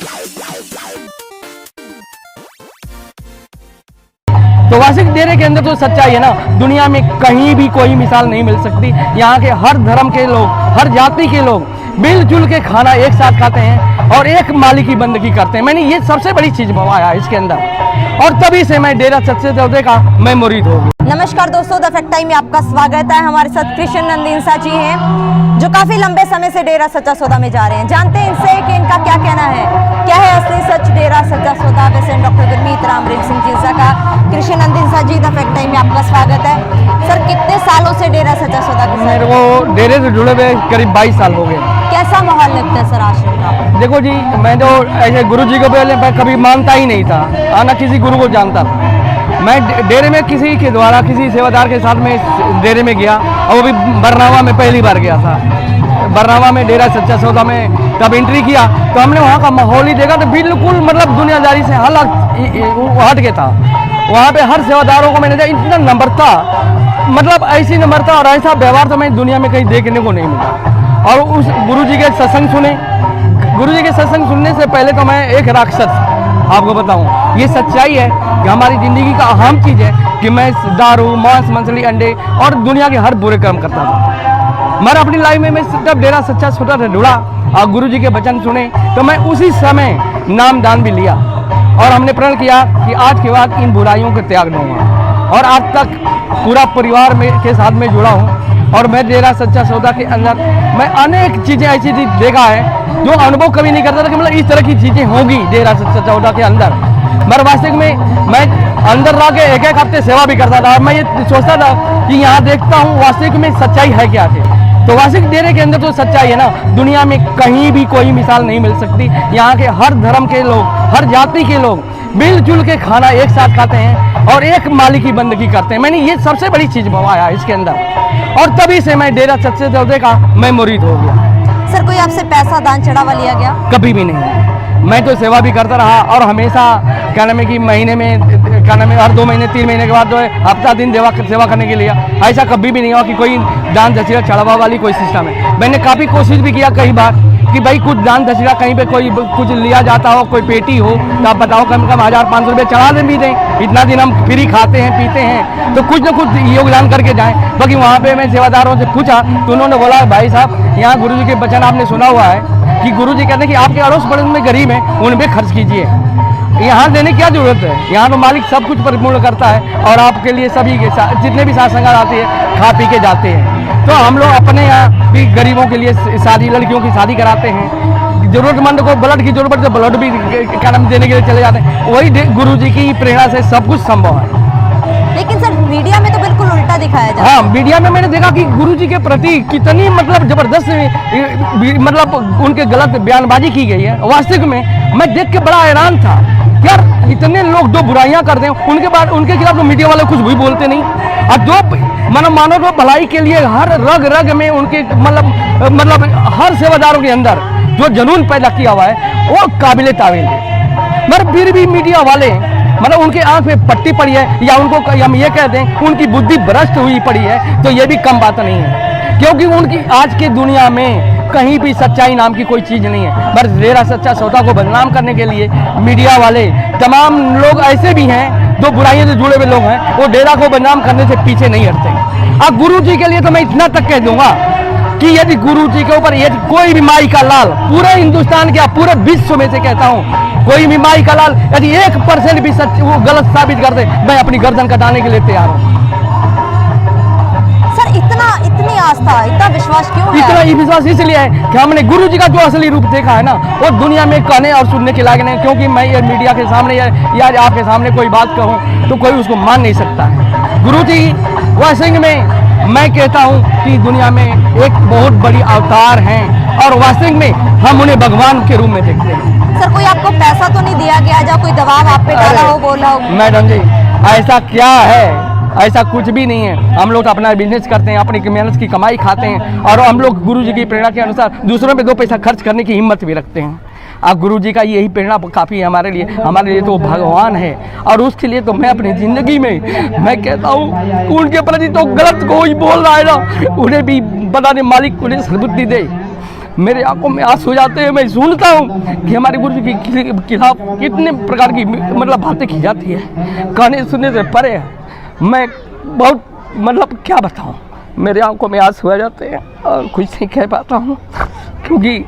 तो वासिक डेरे के अंदर तो सच्चाई है ना, दुनिया में कहीं भी कोई मिसाल नहीं मिल सकती। यहाँ के हर धर्म के लोग, हर जाति के लोग मिलजुल के खाना एक साथ खाते हैं और एक मालिक की बंदगी करते हैं। मैंने ये सबसे बड़ी चीज भवाया इसके अंदर, और तभी से मैं डेरा सच्चे सौदे का मैं मुरीद हो गया। नमस्कार दोस्तों, द फैक्ट टाइम में आपका स्वागत है। हमारे साथ कृष्ण नंदीनसा जी हैं जो काफी लंबे समय से डेरा सच्चा सौदा में जा रहे हैं। जानते हैं इनसे कि इनका क्या कहना है, क्या है असली सच डेरा सच्चा सौदा। वैसे डॉक्टर गुरमीत राम रेम सिंह जिंसा का कृष्ण नंदीनसा जी, द फैक्ट टाइम में आपका स्वागत है। सर, कितने सालों से डेरा सच्चा सौदा के साथ? मेरे को डेरे से जुड़े हुए करीब 22 साल हो गए। कैसा माहौल लगता है सर आश्रम का? देखो जी, मैं तो ऐसे गुरु जी को पहले मैं कभी मानता ही नहीं था, ना किसी गुरु को जानता था। मैं डेरे में किसी के द्वारा किसी सेवादार के साथ में डेरे में गया, और वो भी बरनावा में पहली बार गया था। बरनावा में डेरा सच्चा सौदा में तब एंट्री किया तो हमने वहाँ का माहौल ही देखा तो बिल्कुल मतलब दुनियादारी से हट के था। वहाँ पे हर सेवादारों को मैंने देखा, इतना नम्रता, मतलब ऐसी नम्रता और ऐसा व्यवहार तो मैं दुनिया में कहीं देखने को नहीं मिला। और उस गुरु जी के सत्संग सुने, गुरु जी के सत्संग सुनने से पहले तो मैं एक राक्षस आपको बताऊं, ये सच्चाई है कि हमारी ज़िंदगी का अहम चीज़ है कि मैं दारू, मांस, मछली, अंडे और दुनिया के हर बुरे काम करता था। मैं अपनी लाइफ में जब डेरा सच्चा सौदा से जुड़ा और गुरु जी के वचन सुने तो मैं उसी समय नाम दान भी लिया, और हमने प्रण किया कि आज के बाद इन बुराइयों को त्याग दूंगा। और आज तक पूरा परिवार के साथ में जुड़ा हूँ। और मैं डेरा सच्चा सौदा के अंदर मैं अनेक चीज़ें ऐसी देखा है जो अनुभव कभी नहीं करता था कि मतलब इस तरह की चीज़ें होंगी डेरा सच्चा सौदा के अंदर। मगर वास्तविक में मैं अंदर रह के एक हफ्ते सेवा भी करता था, और मैं ये सोचता था कि यहाँ देखता हूँ वास्तविक में सच्चाई है क्या थी। तो वासिक डेरे के अंदर तो सच्चाई है ना, दुनिया में कहीं भी कोई मिसाल नहीं मिल सकती। यहाँ के हर धर्म के लोग, हर जाति के लोग मिलजुल के खाना एक साथ खाते हैं और एक मालिक की बंदगी करते हैं। मैंने ये सबसे बड़ी चीज भवाया इसके अंदर, और तभी से मैं डेरा सच्चे सौदे का मैं मुरीद हो गया। सर, कोई आपसे पैसा दान चढ़ावा लिया गया? कभी भी नहीं। मैं तो सेवा भी करता रहा, और हमेशा क्या नाम है कि महीने में क्या नाम है हर 2 महीने 3 महीने के बाद जो है हफ्ता दिन सेवा करने के लिए, ऐसा कभी भी नहीं हुआ कि कोई दान दक्षिणा चढ़ावा वाली कोई सिस्टम है। मैंने काफ़ी कोशिश भी किया कई बार कि भाई कुछ दान दक्षिणा कहीं पे कोई कुछ लिया जाता हो, कोई पेटी हो तो आप बताओ कम से कम 1000-500 रुपये चढ़ा दें भी दें। इतना दिन हम फ्री खाते हैं पीते हैं तो कुछ न कुछ योगदान करके जाएं। बाकी वहाँ पे मैं सेवादारों से पूछा तो उन्होंने बोला भाई साहब, यहाँ गुरु जी के वचन आपने सुना हुआ है कि गुरु जी कहते हैं कि आपके अड़ोस पड़ोस में गरीब हैं, उन पर खर्च कीजिए। यहाँ देने की क्या जरूरत है, यहाँ तो मालिक सब कुछ परिपूर्ण करता है, और आपके लिए सभी के जितने भी साथ संगात आते हैं खा पी के जाते हैं। तो हम लोग अपने यहाँ भी गरीबों के लिए शादी, लड़कियों की शादी कराते हैं, जरूरतमंद को ब्लड की जरूरत है ब्लड भी क्या नाम देने के लिए चले जाते हैं। वही गुरु जी की प्रेरणा से सब कुछ संभव है। लेकिन सर, मीडिया में तो बिल्कुल उल्टा दिखाया जाता है। हाँ, मीडिया में मैंने देखा कि गुरु जी के प्रति कितनी मतलब जबरदस्त मतलब उनके गलत बयानबाजी की गई है। वास्तविक में मैं देख के बड़ा हैरान था, यार इतने लोग जो बुराइयां करते हैं उनके खिलाफ तो मीडिया वाले कुछ भी बोलते नहीं, और जो मानो तो भलाई के लिए हर रग रग में उनके मतलब हर सेवादारों के अंदर जो जुनून पैदा किया हुआ है वो काबिले तारीफ है। मगर फिर भी मीडिया वाले मतलब उनके आंख में पट्टी पड़ी है, या उनको हम ये कहते हैं उनकी बुद्धि भ्रष्ट हुई पड़ी है, तो ये भी कम बात नहीं है। क्योंकि उनकी आज की दुनिया में कहीं भी सच्चाई नाम की कोई चीज़ नहीं है। बस डेरा सच्चा सौदा को बदनाम करने के लिए मीडिया वाले तमाम लोग ऐसे भी हैं जो बुराइयों से जुड़े हुए लोग हैं, वो डेरा को बदनाम करने से पीछे नहीं हटते। अब गुरु जी के लिए तो मैं इतना तक कह दूंगा कि यदि गुरु जी के ऊपर यदि कोई भी माई का लाल पूरे हिंदुस्तान के पूरे विश्व में से कहता हूँ, कोई भी माई का लाल यदि 1% भी सच वो गलत साबित कर दे, मैं अपनी गर्दन कटाने के लिए तैयार हूँ। सर, इतनी आस्था, इतना विश्वास क्यों है? इतना ही विश्वास इसलिए है कि हमने गुरु जी का जो असली रूप देखा है ना, वो दुनिया में कहने और सुनने के लायक नहीं। क्योंकि मैं ये मीडिया के सामने या आपके सामने कोई बात कहूँ तो कोई उसको मान नहीं सकता है। गुरु जी वास्तविक में मैं कहता हूँ कि दुनिया में एक बहुत बड़ी अवतार हैं, और वास्तविक में हम उन्हें भगवान के रूप में देखते हैं। सर, कोई आपको पैसा तो नहीं दिया गया जहाँ कोई दबाव आप पे डाला हो, बोला हो? मैडम जी, ऐसा क्या है, ऐसा कुछ भी नहीं है। हम लोग अपना बिजनेस करते हैं, अपनी मेहनत की कमाई खाते हैं, और हम लोग गुरु जी की प्रेरणा के अनुसार दूसरों पे 2 पैसा खर्च करने की हिम्मत भी रखते हैं। अब गुरु जी का यही प्रेरणा काफ़ी है हमारे लिए तो भगवान है, और उसके लिए तो मैं अपनी ज़िंदगी में मैं कहता हूँ उनके प्रति तो गलत कोई बोल रहा है ना, उन्हें भी बता दे मालिक उन्हें सद्बुद्धि दे। मेरे आंखों में आंसू हो जाते हैं। मैं सुनता हूँ कि हमारे गुरु जी के खिलाफ कितने प्रकार की मतलब बातें की जाती है, कहने सुनने से परे है। मैं बहुत मतलब क्या बताऊँ, मेरे आंखों में आंसू आ जाते हैं और कुछ नहीं कह पाता हूँ, क्योंकि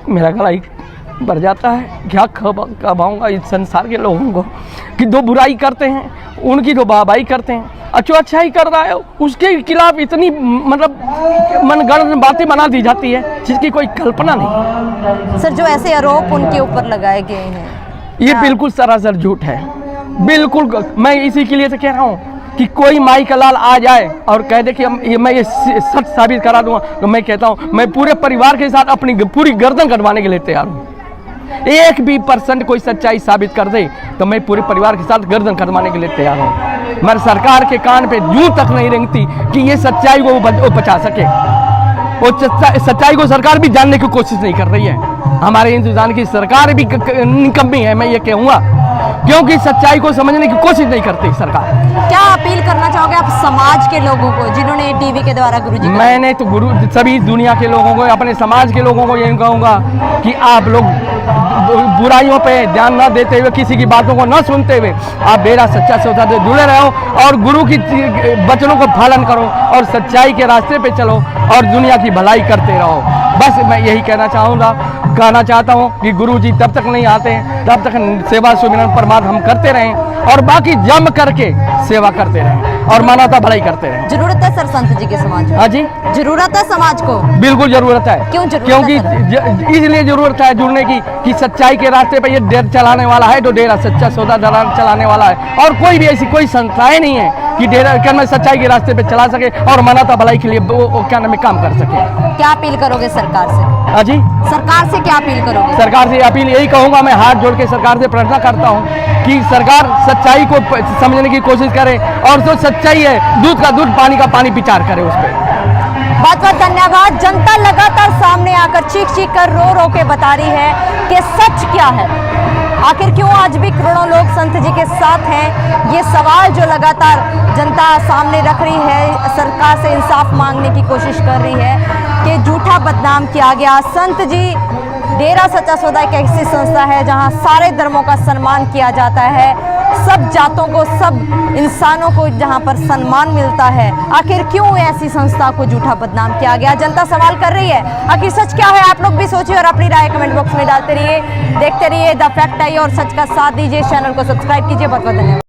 मेरा गला ही भर जाता है। क्या कहूँगा इस संसार के लोगों को कि जो बुराई करते हैं उनकी जो वाहवाही करते हैं, जो अच्छा ही कर रहा है उसके खिलाफ इतनी मतलब मनगढ़ंत बातें बना दी जाती है जिसकी कोई कल्पना नहीं। सर, जो ऐसे आरोप उनके ऊपर लगाए गए हैं, ये बिल्कुल सरासर झूठ है, बिल्कुल। मैं इसी के लिए तो कह रहा हूँ कि कोई माई का लाल आ जाए और कह दे कि मैं ये सच साबित करा दूंगा, तो मैं कहता हूँ मैं पूरे परिवार के साथ अपनी पूरी गर्दन कटवाने के लिए तैयार हूँ। 1% कोई सच्चाई साबित कर दे तो मैं पूरे परिवार के साथ गर्दन कटवाने के लिए तैयार हूँ। मगर सरकार के कान पे यूं तक नहीं रेंगती कि ये सच्चाई को वो बचा सके। वो सच्चाई को सरकार भी जानने की कोशिश नहीं कर रही है। हमारे हिंदुस्तान की सरकार भी निकम्मी है, मैं ये कहूँगा, क्योंकि सच्चाई को समझने की कोशिश नहीं करती सरकार। क्या अपील करना चाहोगे आप समाज के लोगों को जिन्होंने टीवी के द्वारा गुरुजी को? मैंने तो सभी दुनिया के लोगों को, अपने समाज के लोगों को यही कहूँगा कि आप लोग बुराइयों पे ध्यान न देते हुए, किसी की बातों को न सुनते हुए आप डेरा सच्चा सौदा से जुड़े रहो और गुरु की वचनों को पालन करो और सच्चाई के रास्ते पे चलो और दुनिया की भलाई करते रहो। बस मैं यही कहना चाहता हूँ कि गुरु जी तब तक नहीं आते तब तक सेवा सुमिरन परमार्थ हम करते रहें और बाकी जम करके सेवा करते रहें और मानवता भलाई करते रहें। जरूरत है सर संत जी के समाज को? हाँ जी, जरूरत है समाज को, बिल्कुल जरूरत है। क्यों जरूरत क्योंकि है? इसलिए जरूरत है जुड़ने की कि सच्चाई के रास्ते पे ये डेरा चलाने वाला है, जो डेरा सच्चा सौदा चलाने वाला है। और कोई भी ऐसी कोई संस्थाएं नहीं है कि डेरा क्या मैं सच्चाई के रास्ते पे चला सके और मानवता भलाई के लिए वो क्या नाम काम कर सके। क्या अपील करोगे सरकार से? हाँ जी, सरकार से क्या अपील करोगे? सरकार से अपील यही कहूँगा, मैं हाथ जोड़ के सरकार से प्रार्थना करता हूँ कि सरकार सच्चाई को समझने की कोशिश करे और जो सच्चाई है दूध का दूध पानी का पानी विचार करे उस पर। बहुत बहुत धन्यवाद। जनता लगातार सामने आकर चीख चीख कर रो रो के बता रही है कि सच क्या है, आखिर क्यों आज भी करोड़ों लोग संत जी के साथ हैं। ये सवाल जो लगातार जनता सामने रख रही है, सरकार से इंसाफ मांगने की कोशिश कर रही है कि झूठा बदनाम किया गया। संत जी डेरा सच्चा सौदा एक ऐसी संस्था है जहां सारे धर्मों का सम्मान किया जाता है, सब जातों को, सब इंसानों को जहां पर सम्मान मिलता है। आखिर क्यों ऐसी संस्था को झूठा बदनाम किया गया? जनता सवाल कर रही है, आखिर सच क्या है? आप लोग भी सोचिए और अपनी राय कमेंट बॉक्स में डालते रहिए। देखते रहिए द फैक्ट आई और सच का साथ दीजिए। चैनल को सब्सक्राइब कीजिए। बहुत बहुत धन्यवाद।